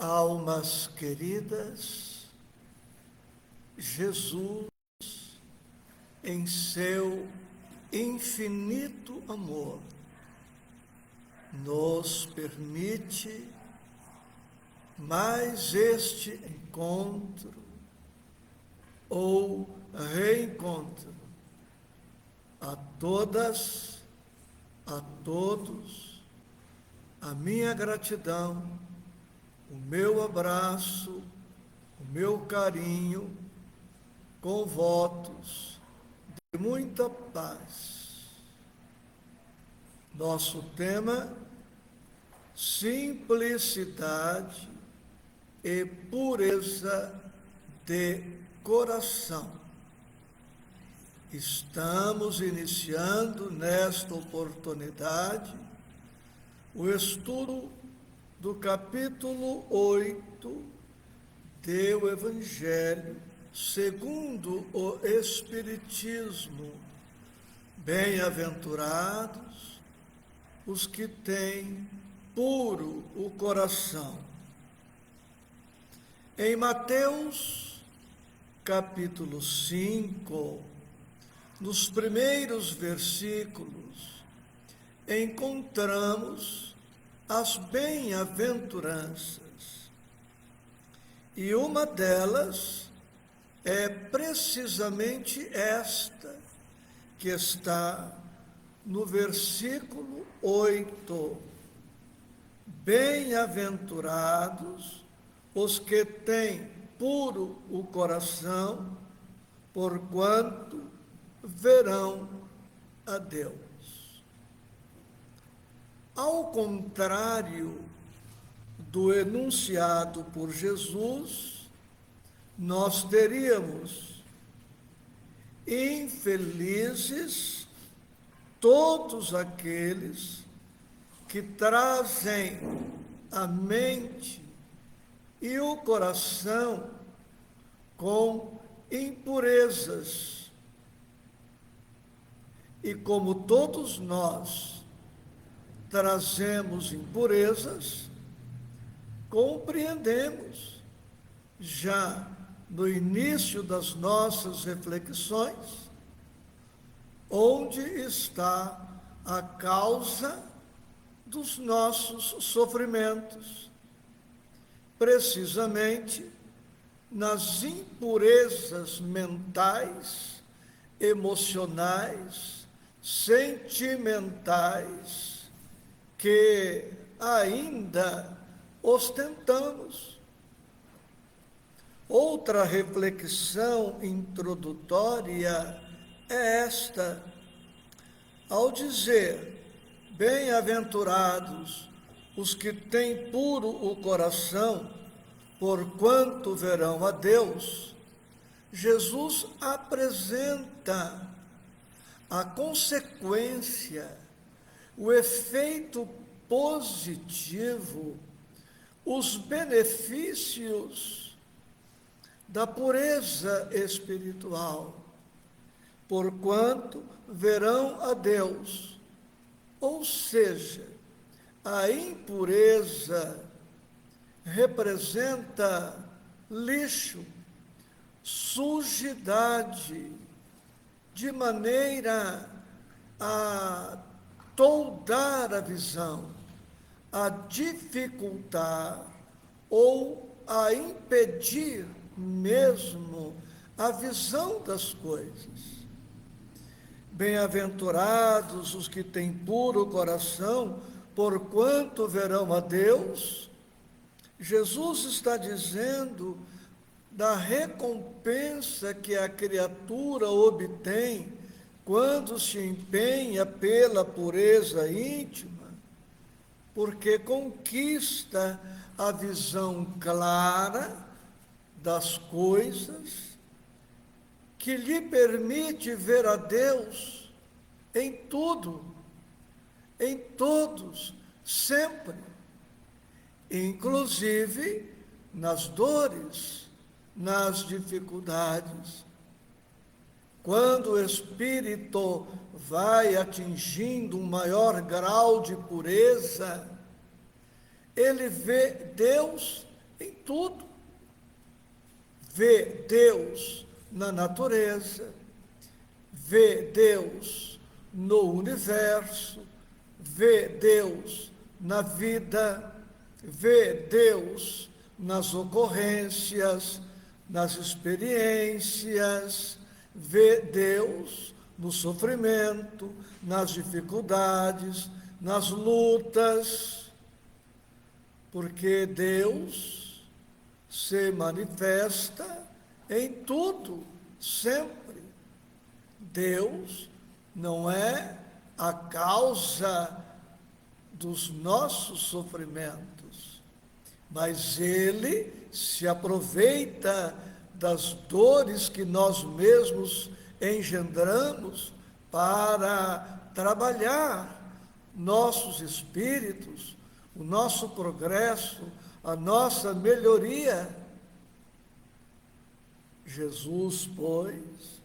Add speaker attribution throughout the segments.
Speaker 1: Almas queridas, Jesus, em seu infinito amor, nos permite mais este encontro ou reencontro. A todas, a todos, a minha gratidão, o meu abraço, o meu carinho, com votos de muita paz. Nosso tema: simplicidade e pureza de coração. Estamos iniciando nesta oportunidade o estudo do capítulo 8 do Evangelho segundo o Espiritismo. Bem-aventurados os que têm puro o coração. Em Mateus, capítulo 5, nos primeiros versículos, encontramos as bem-aventuranças. E uma delas é precisamente esta, que está no versículo 8. Bem-aventurados os que têm puro o coração, porquanto verão a Deus. Ao contrário do enunciado por Jesus, nós teríamos: infelizes todos aqueles que trazem a mente e o coração com impurezas. E como todos nós trazemos impurezas, compreendemos já no início das nossas reflexões onde está a causa dos nossos sofrimentos. Precisamente nas impurezas mentais, emocionais, sentimentais, que ainda ostentamos. Outra reflexão introdutória é esta: ao dizer bem-aventurados os que têm puro o coração, porquanto verão a Deus, Jesus apresenta a consequência, o efeito positivo, os benefícios da pureza espiritual, porquanto verão a Deus. Ou seja, a impureza representa lixo, sujidade, de maneira a toldar a visão, a dificultar ou a impedir mesmo a visão das coisas. Bem-aventurados os que têm puro coração, porquanto verão a Deus. Jesus está dizendo da recompensa que a criatura obtém quando se empenha pela pureza íntima, porque conquista a visão clara das coisas, que lhe permite ver a Deus em tudo, em todos, sempre, inclusive nas dores, nas dificuldades. Quando o espírito vai atingindo um maior grau de pureza, ele vê Deus em tudo. Vê Deus na natureza, vê Deus no universo, vê Deus na vida, vê Deus nas ocorrências, nas experiências, vê Deus no sofrimento, nas dificuldades, nas lutas, porque Deus se manifesta em tudo, sempre. Deus não é a causa dos nossos sofrimentos, mas Ele se aproveita das dores que nós mesmos engendramos para trabalhar nossos espíritos, o nosso progresso, a nossa melhoria. Jesus, pois,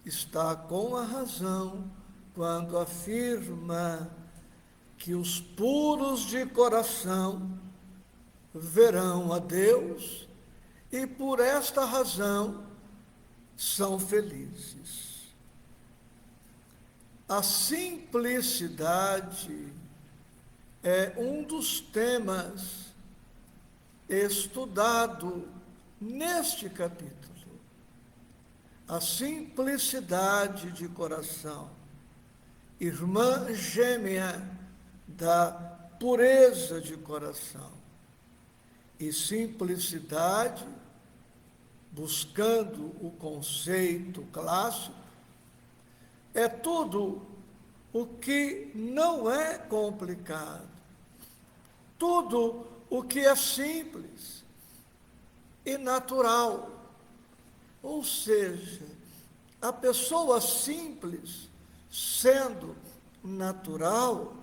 Speaker 1: está com a razão quando afirma que os puros de coração verão a Deus e por esta razão são felizes. A simplicidade é um dos temas estudado neste capítulo. A simplicidade de coração, irmã gêmea da pureza de coração. E simplicidade, buscando o conceito clássico, é tudo o que não é complicado, tudo o que é simples e natural. Ou seja, a pessoa simples, sendo natural,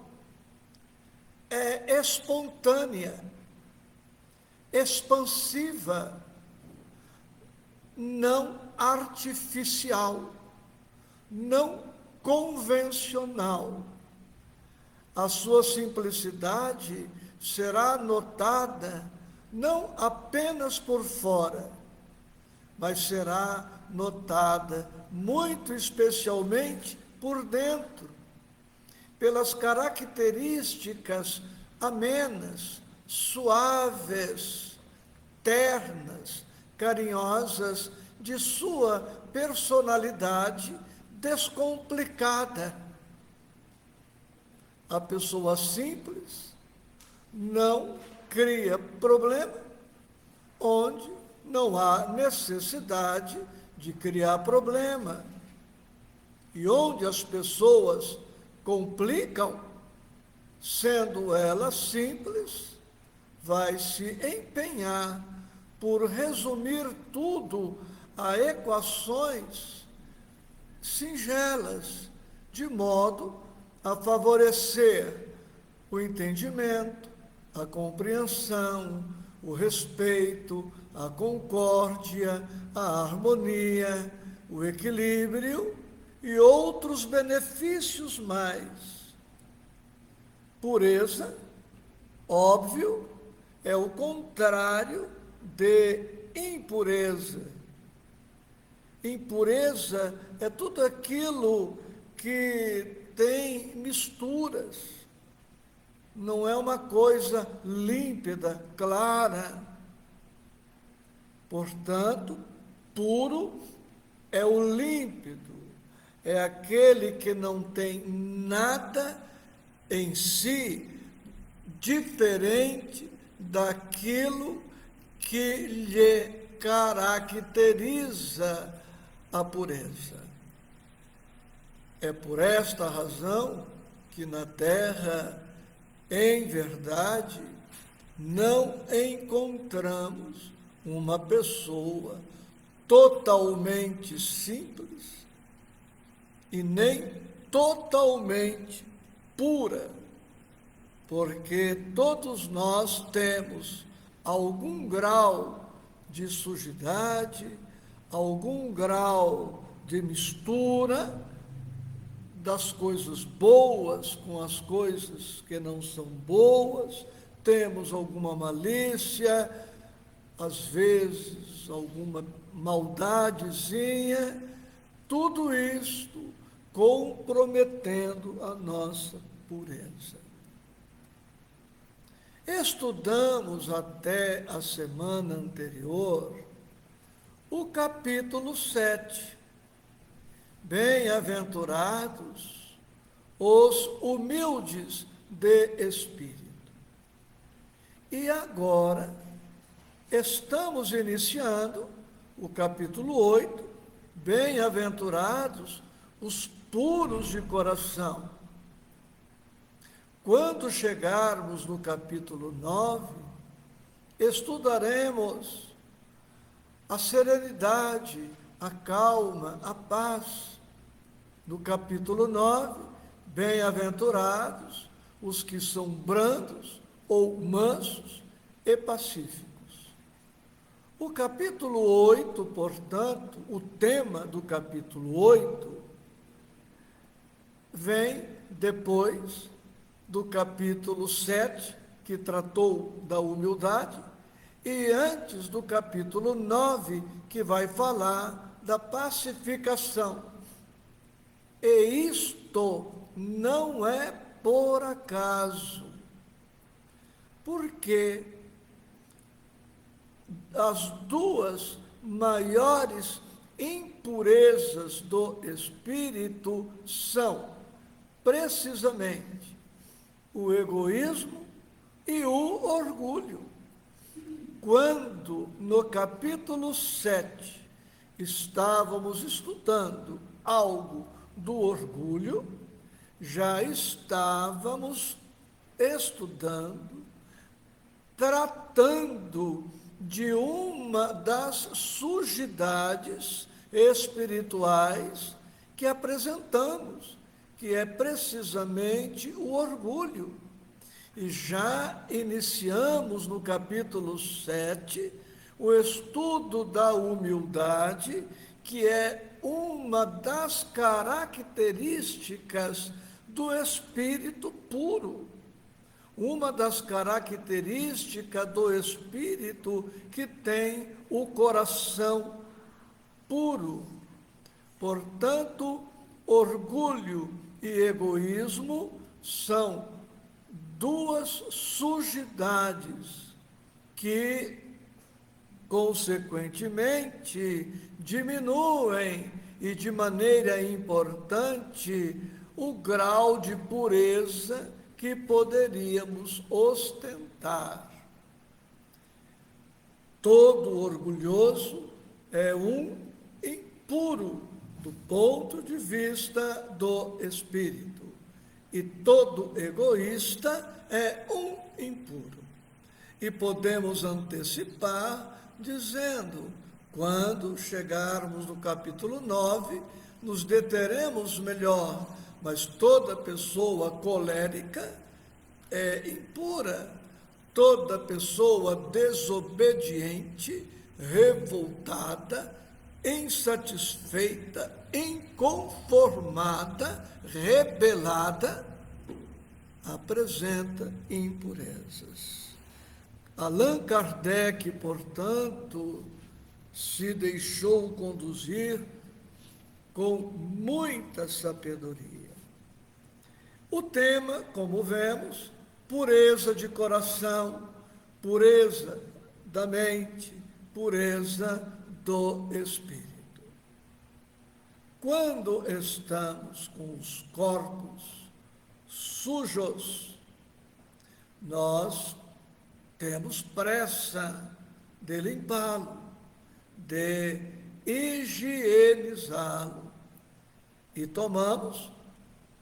Speaker 1: é espontânea, expansiva, não artificial, não convencional. A sua simplicidade será notada não apenas por fora, mas será notada muito especialmente por dentro, pelas características amenas, suaves, ternas, carinhosas de sua personalidade descomplicada. A pessoa simples não cria problema onde não há necessidade de criar problema. E onde as pessoas complicam, sendo elas simples, vai se empenhar por resumir tudo a equações singelas, de modo a favorecer o entendimento, a compreensão, o respeito, a concórdia, a harmonia, o equilíbrio e outros benefícios mais. Pureza, óbvio, é o contrário de impureza. Impureza é tudo aquilo que tem misturas, não é uma coisa límpida, clara. Portanto, puro é o límpido, é aquele que não tem nada em si diferente daquilo que lhe caracteriza a pureza. É por esta razão que na Terra, em verdade, não encontramos uma pessoa totalmente simples e nem totalmente pura, porque todos nós temos algum grau de sujidade, algum grau de mistura das coisas boas com as coisas que não são boas, temos alguma malícia, às vezes alguma maldadezinha, tudo isto comprometendo a nossa pureza. Estudamos até a semana anterior o capítulo 7. Bem-aventurados os humildes de espírito. E agora estamos iniciando o capítulo 8, bem-aventurados os puros de coração. Quando chegarmos no capítulo 9, estudaremos a serenidade, a calma, a paz. No capítulo 9, bem-aventurados os que são brandos ou mansos e pacíficos. O capítulo 8, portanto, o tema do capítulo 8, vem depois do capítulo 7, que tratou da humildade, e antes do capítulo 9, que vai falar da pacificação. E isto não é por acaso, porque as duas maiores impurezas do espírito são, precisamente, o egoísmo e o orgulho. Quando, no capítulo 7, estávamos estudando algo do orgulho, já estávamos estudando, tratando de uma das sujidades espirituais que apresentamos, que é precisamente o orgulho. E já iniciamos no capítulo 7 o estudo da humildade, que é uma das características do espírito puro. Uma das características do espírito que tem o coração puro. Portanto, orgulho e egoísmo são duas sujidades que, consequentemente, diminuem e de maneira importante o grau de pureza que poderíamos ostentar. Todo orgulhoso é um impuro do ponto de vista do espírito, e todo egoísta é um impuro. E podemos antecipar dizendo, quando chegarmos no capítulo 9, nos deteremos melhor, mas toda pessoa colérica é impura, toda pessoa desobediente, revoltada, insatisfeita, inconformada, rebelada, apresenta impurezas. Allan Kardec, portanto, se deixou conduzir com muita sabedoria. O tema, como vemos, pureza de coração, pureza da mente, pureza do espírito. Quando estamos com os corpos sujos, nós temos pressa de limpá-lo, de higienizá-lo, e tomamos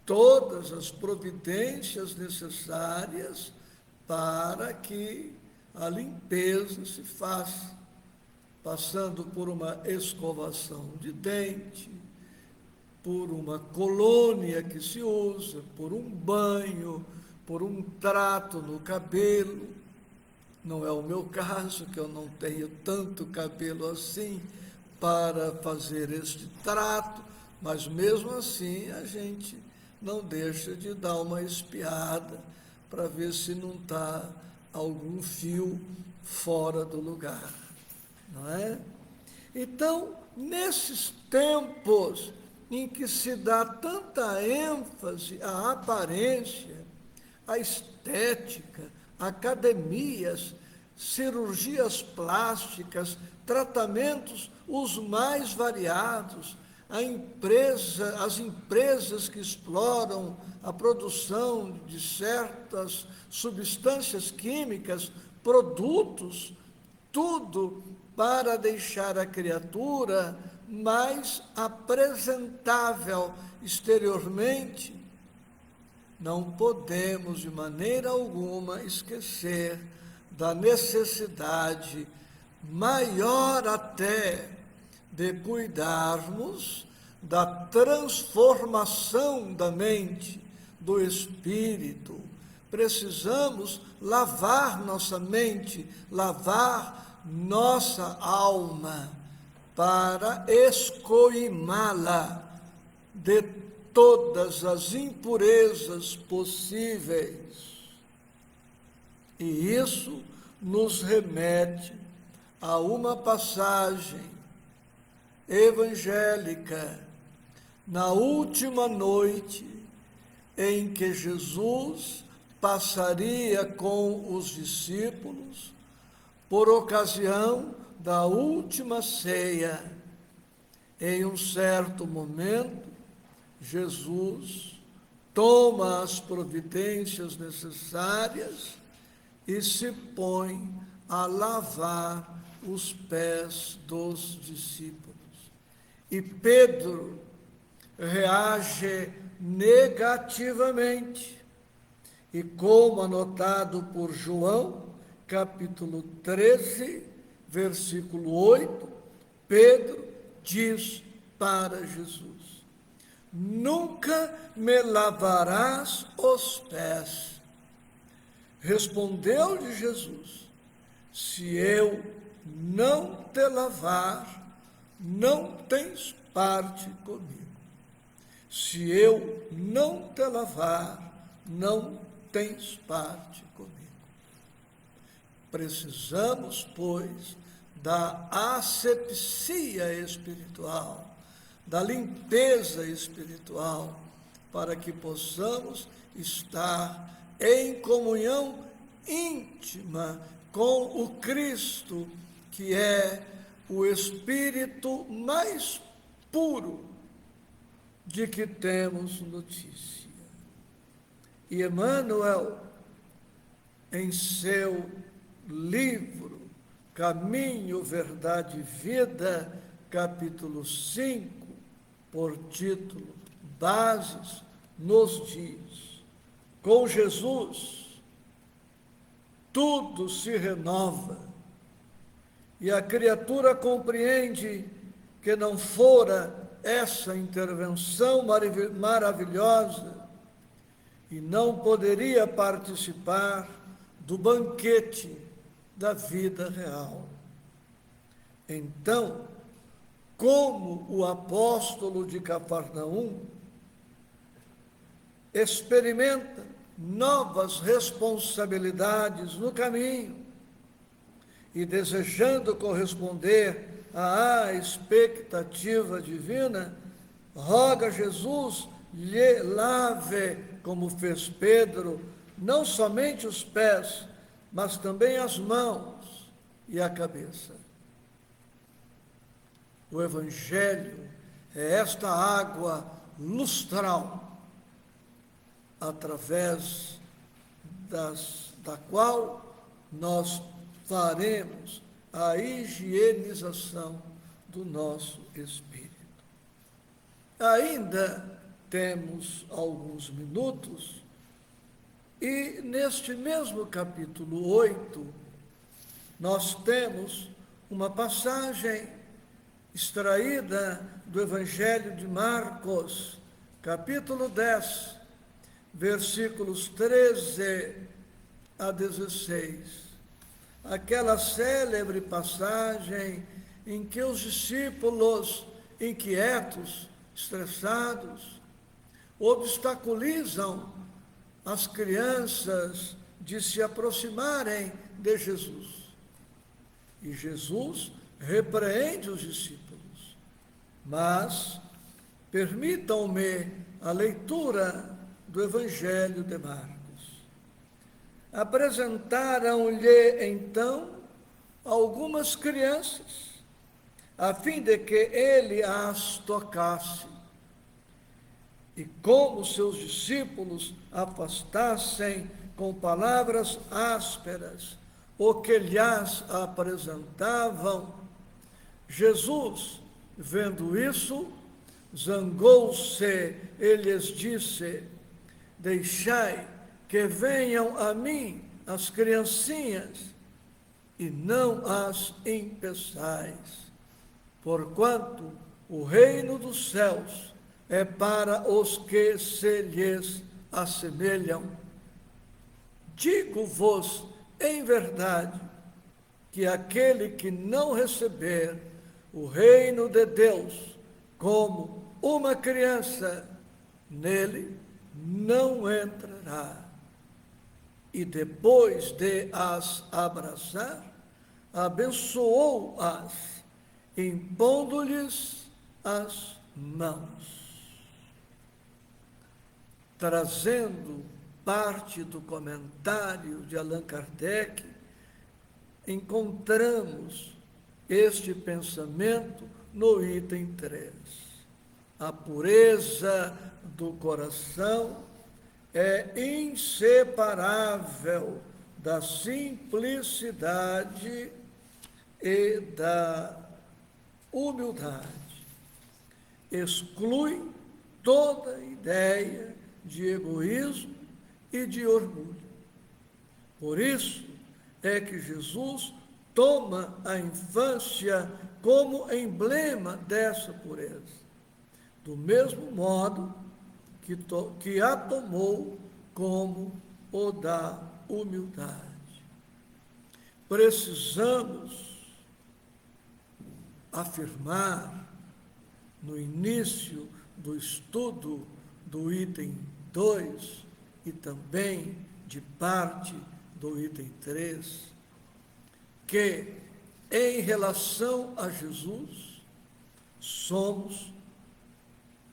Speaker 1: todas as providências necessárias para que a limpeza se faça, passando por uma escovação de dente, por uma colônia que se usa, por um banho, por um trato no cabelo. Não é o meu caso, que eu não tenho tanto cabelo assim para fazer este trato, mas mesmo assim a gente não deixa de dar uma espiada para ver se não está algum fio fora do lugar, não é? Então, nesses tempos em que se dá tanta ênfase à aparência, à estética, academias, cirurgias plásticas, tratamentos os mais variados, as empresas que exploram a produção de certas substâncias químicas, produtos, tudo para deixar a criatura mais apresentável exteriormente. Não podemos de maneira alguma esquecer da necessidade maior até de cuidarmos da transformação da mente, do espírito. Precisamos lavar nossa mente, lavar nossa alma, para escoimá-la de todas as impurezas possíveis. E isso nos remete a uma passagem evangélica, na última noite em que Jesus passaria com os discípulos, por ocasião da última ceia. Em um certo momento, Jesus toma as providências necessárias e se põe a lavar os pés dos discípulos. E Pedro reage negativamente. E como anotado por João, capítulo 13, versículo 8, Pedro diz para Jesus: nunca me lavarás os pés. Respondeu-lhe Jesus: se eu não te lavar, não tens parte comigo. Se eu não te lavar, não tens parte comigo. Precisamos, pois, da asepsia espiritual, da limpeza espiritual, para que possamos estar em comunhão íntima com o Cristo, que é o Espírito mais puro de que temos notícia. E Emmanuel, em seu livro Caminho, Verdade e Vida, capítulo 5, por título Bases, nos diz: com Jesus tudo se renova, e a criatura compreende que não fora essa intervenção maravilhosa e não poderia participar do banquete da vida real. Então, como o apóstolo de Cafarnaum experimenta novas responsabilidades no caminho e desejando corresponder à expectativa divina, roga a Jesus lhe lave, como fez Pedro, não somente os pés, mas também as mãos e a cabeça. O Evangelho é esta água lustral, através da qual nós faremos a higienização do nosso espírito. Ainda temos alguns minutos, e neste mesmo capítulo 8, nós temos uma passagem extraída do Evangelho de Marcos, capítulo 10, versículos 13 a 16. Aquela célebre passagem em que os discípulos, inquietos, estressados, obstaculizam as crianças de se aproximarem de Jesus. E Jesus repreende os discípulos. Mas permitam-me a leitura do Evangelho de Marcos. Apresentaram-lhe, então, algumas crianças, a fim de que ele as tocasse. E como seus discípulos afastassem com palavras ásperas o que lhes apresentavam, Jesus, vendo isso, zangou-se e lhes disse: deixai que venham a mim as criancinhas, e não as impeçais, porquanto o reino dos céus é para os que se lhes assemelham. Digo-vos em verdade que aquele que não receber o reino de Deus como uma criança, nele não entrará. E depois de as abraçar, abençoou-as, impondo-lhes as mãos. Trazendo parte do comentário de Allan Kardec, encontramos este pensamento no item 3. A pureza do coração é inseparável da simplicidade e da humildade. Exclui toda ideia de egoísmo e de orgulho. Por isso é que Jesus toma a infância como emblema dessa pureza, do mesmo modo que a tomou como o da humildade. Precisamos afirmar, no início do estudo do item 2 e também de parte do item 3, que, em relação a Jesus, somos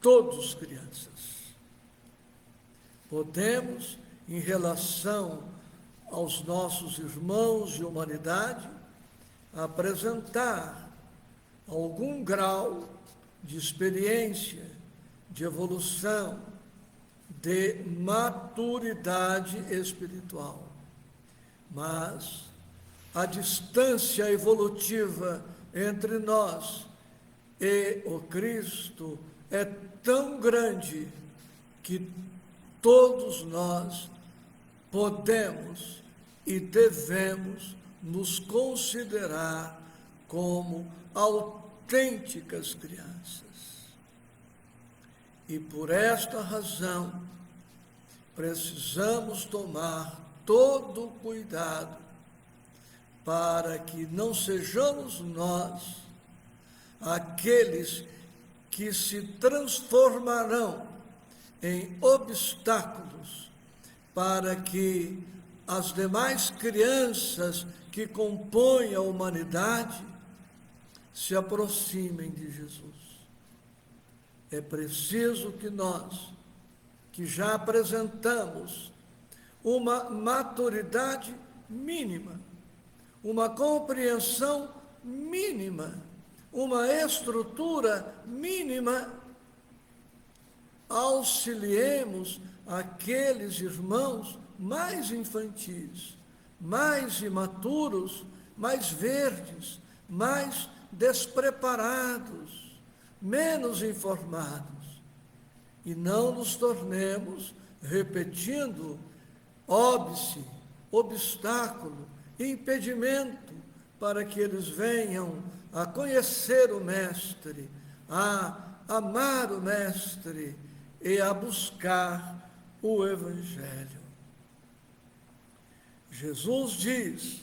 Speaker 1: todos crianças. Podemos, em relação aos nossos irmãos de humanidade, apresentar algum grau de experiência, de evolução, de maturidade espiritual. Mas a distância evolutiva entre nós e o Cristo é tão grande que todos nós podemos e devemos nos considerar como autênticas crianças. E por esta razão, precisamos tomar todo o cuidado para que não sejamos nós aqueles que se transformarão em obstáculos para que as demais crianças que compõem a humanidade se aproximem de Jesus. É preciso que nós, que já apresentamos uma maturidade mínima, uma compreensão mínima, uma estrutura mínima, auxiliemos aqueles irmãos mais infantis, mais imaturos, mais verdes, mais despreparados, menos informados, e não nos tornemos, repetindo, óbice, obstáculo, impedimento para que eles venham a conhecer o Mestre, a amar o Mestre e a buscar o Evangelho. Jesus diz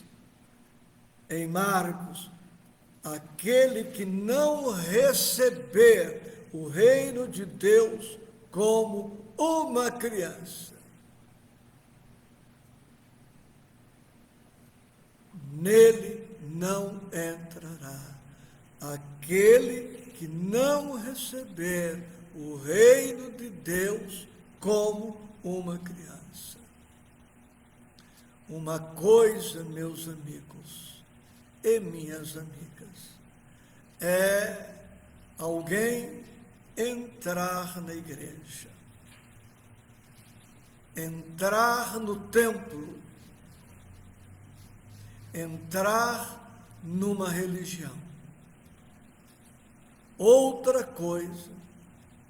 Speaker 1: em Marcos: aquele que não receber o reino de Deus como uma criança. nele não entrará. Aquele que não receber o reino de Deus como uma criança. Uma coisa, meus amigos e minhas amigas, é alguém entrar na igreja, entrar no templo, entrar numa religião. Outra coisa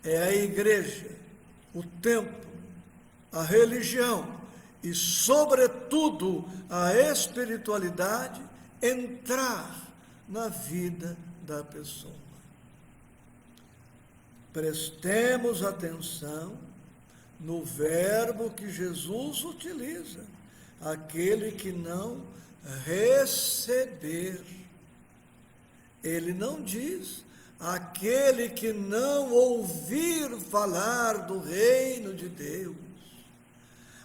Speaker 1: é a igreja, o templo, a religião e, sobretudo, a espiritualidade entrar na vida da pessoa. Prestemos atenção no verbo que Jesus utiliza, aquele que não receber. Ele não diz aquele que não ouvir falar do reino de Deus,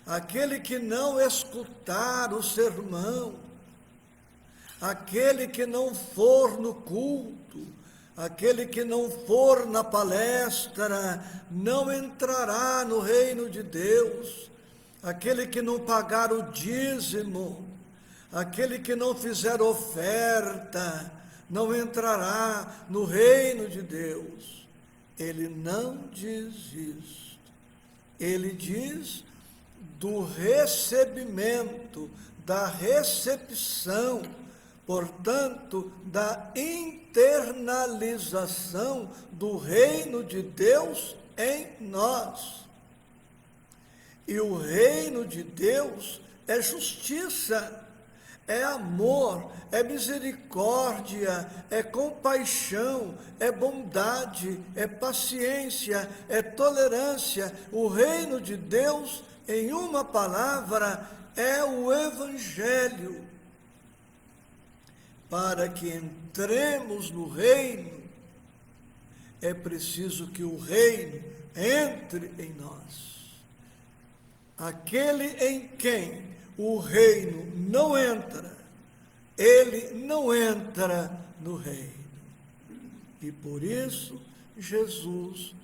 Speaker 1: aquele que não escutar o sermão, aquele que não for no culto, aquele que não for na palestra, não entrará no reino de Deus. Aquele que não pagar o dízimo, aquele que não fizer oferta, não entrará no reino de Deus. Ele não diz isto. Ele diz do recebimento, da recepção, portanto, da internalização do reino de Deus em nós. E o reino de Deus é justiça, é amor, é misericórdia, é compaixão, é bondade, é paciência, é tolerância. O reino de Deus, em uma palavra, é o Evangelho. Para que entremos no reino, é preciso que o reino entre em nós. Aquele em quem o reino não entra, ele não entra no reino. E por isso Jesus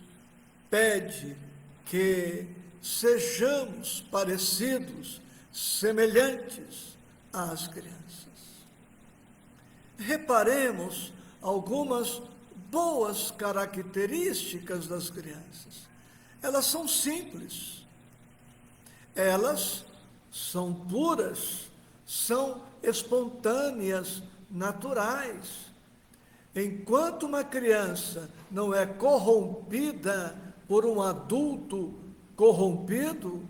Speaker 1: pede que sejamos parecidos, semelhantes às crianças. Reparemos algumas boas características das crianças. Elas são simples. Elas são puras, são espontâneas, naturais. Enquanto uma criança não é corrompida por um adulto corrompido,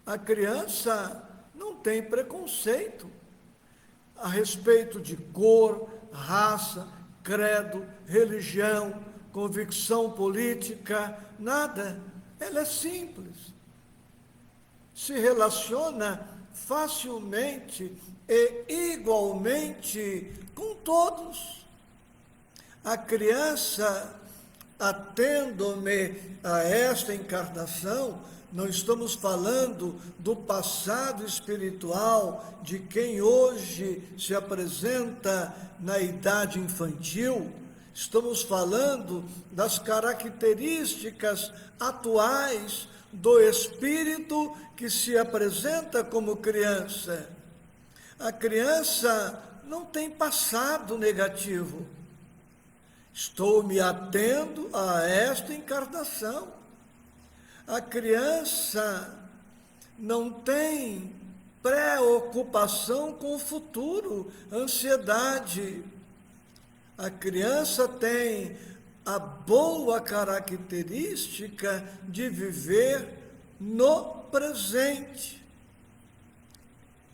Speaker 1: a criança não tem preconceito a respeito de cor, raça, credo, religião, convicção política, nada. Ela é simples. Se relaciona facilmente e igualmente com todos. A criança, atendo-me a esta encarnação, não estamos falando do passado espiritual de quem hoje se apresenta na idade infantil. Estamos falando das características atuais do espírito que se apresenta como criança. A criança não tem passado negativo. Estou me atendo a esta encarnação. A criança não tem preocupação com o futuro, ansiedade. A criança tem a boa característica de viver no presente.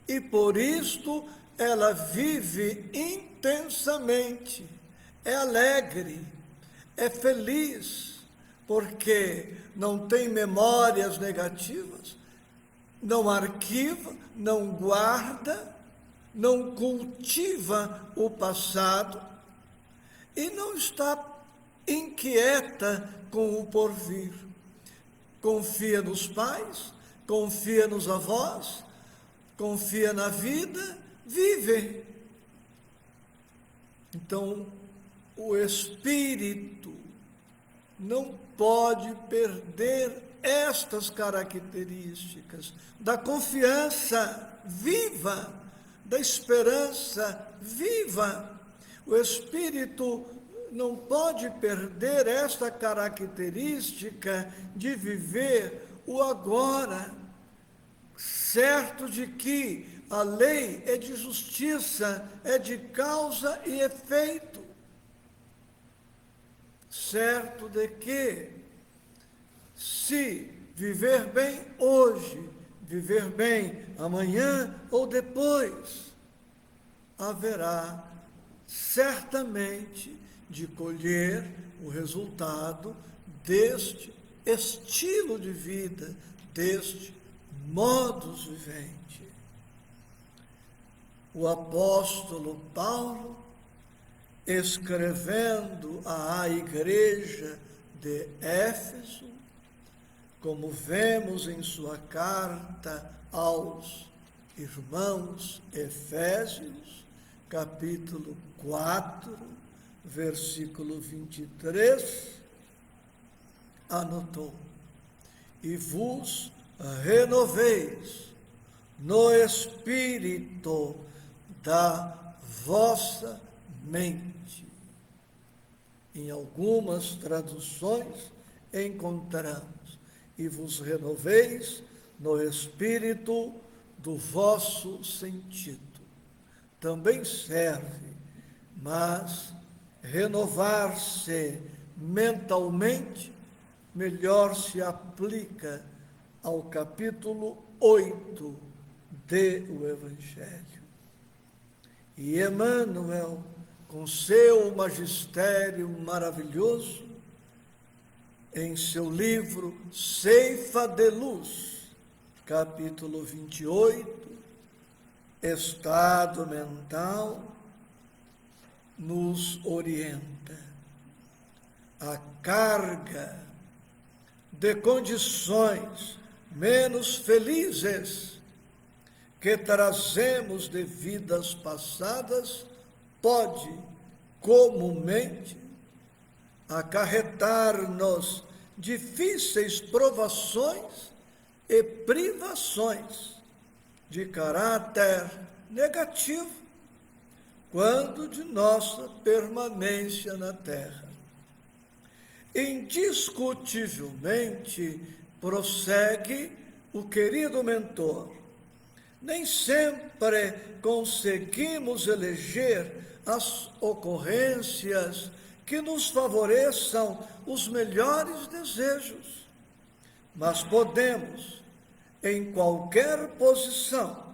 Speaker 1: E por isto ela vive intensamente, é alegre, é feliz, porque não tem memórias negativas, não arquiva, não guarda, não cultiva o passado e não está inquieta com o porvir. Confia nos pais, confia nos avós, confia na vida, vive. Então, o espírito não pode perder estas características da confiança viva, da esperança viva. O espírito não pode perder esta característica de viver o agora, certo de que a lei é de justiça, é de causa e efeito, certo de que, se viver bem hoje, viver bem amanhã ou depois, haverá certamente de colher o resultado deste estilo de vida, deste modus vivendi. O apóstolo Paulo, escrevendo à igreja de Éfeso, como vemos em sua carta aos irmãos Efésios, capítulo 4, versículo 23, anotou: e vos renoveis no espírito da vossa mente. Em algumas traduções encontramos: e vos renoveis no espírito do vosso sentido. Também serve, mas renovar-se mentalmente melhor se aplica ao capítulo 8 do Evangelho. E Emmanuel, com seu magistério maravilhoso, em seu livro Ceifa de Luz, capítulo 28, Estado Mental, nos orienta. A carga de condições menos felizes que trazemos de vidas passadas pode, comumente, acarretar-nos difíceis provações e privações de caráter negativo quando de nossa permanência na Terra. Indiscutivelmente, prossegue o querido mentor, nem sempre conseguimos eleger as ocorrências que nos favoreçam os melhores desejos, mas podemos, em qualquer posição,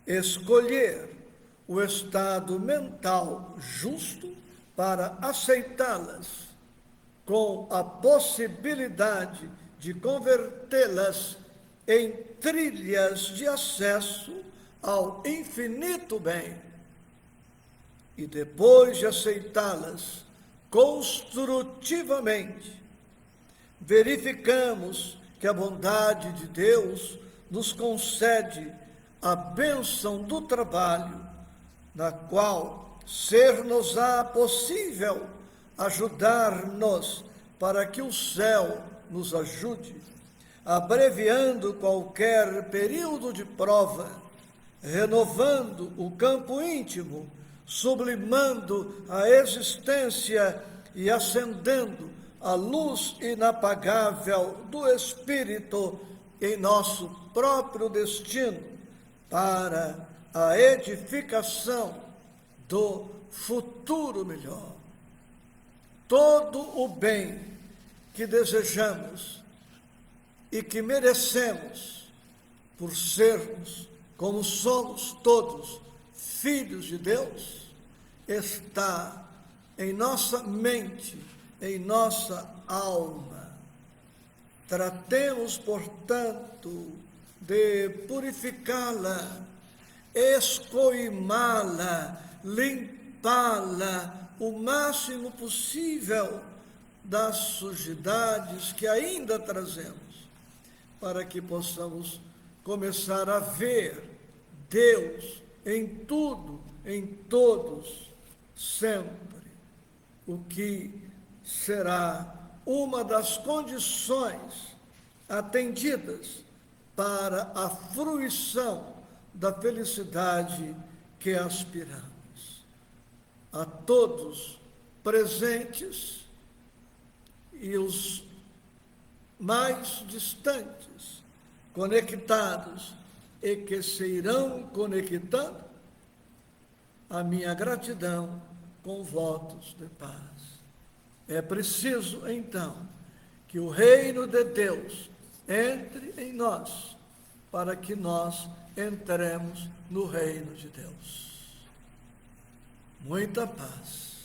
Speaker 1: escolher o estado mental justo para aceitá-las, com a possibilidade de convertê-las em trilhas de acesso ao infinito bem. E depois de aceitá-las construtivamente, verificamos que a bondade de Deus nos concede a bênção do trabalho, na qual ser-nos-á possível ajudar-nos para que o céu nos ajude, abreviando qualquer período de prova, renovando o campo íntimo, sublimando a existência e acendendo a luz inapagável do Espírito em nosso próprio destino, para a edificação do futuro melhor. Todo o bem que desejamos e que merecemos, por sermos, como somos todos, filhos de Deus, está em nossa mente, em nossa alma. Tratemos, portanto, de purificá-la, escoimá-la, limpá-la o máximo possível das sujidades que ainda trazemos, para que possamos começar a ver Deus em tudo, em todos, sempre o que será uma das condições atendidas para a fruição da felicidade que aspiramos. A todos presentes e os mais distantes, conectados e que se irão conectando, a minha gratidão com votos de paz. É preciso, então, que o reino de Deus entre em nós, para que nós entremos no reino de Deus. Muita paz.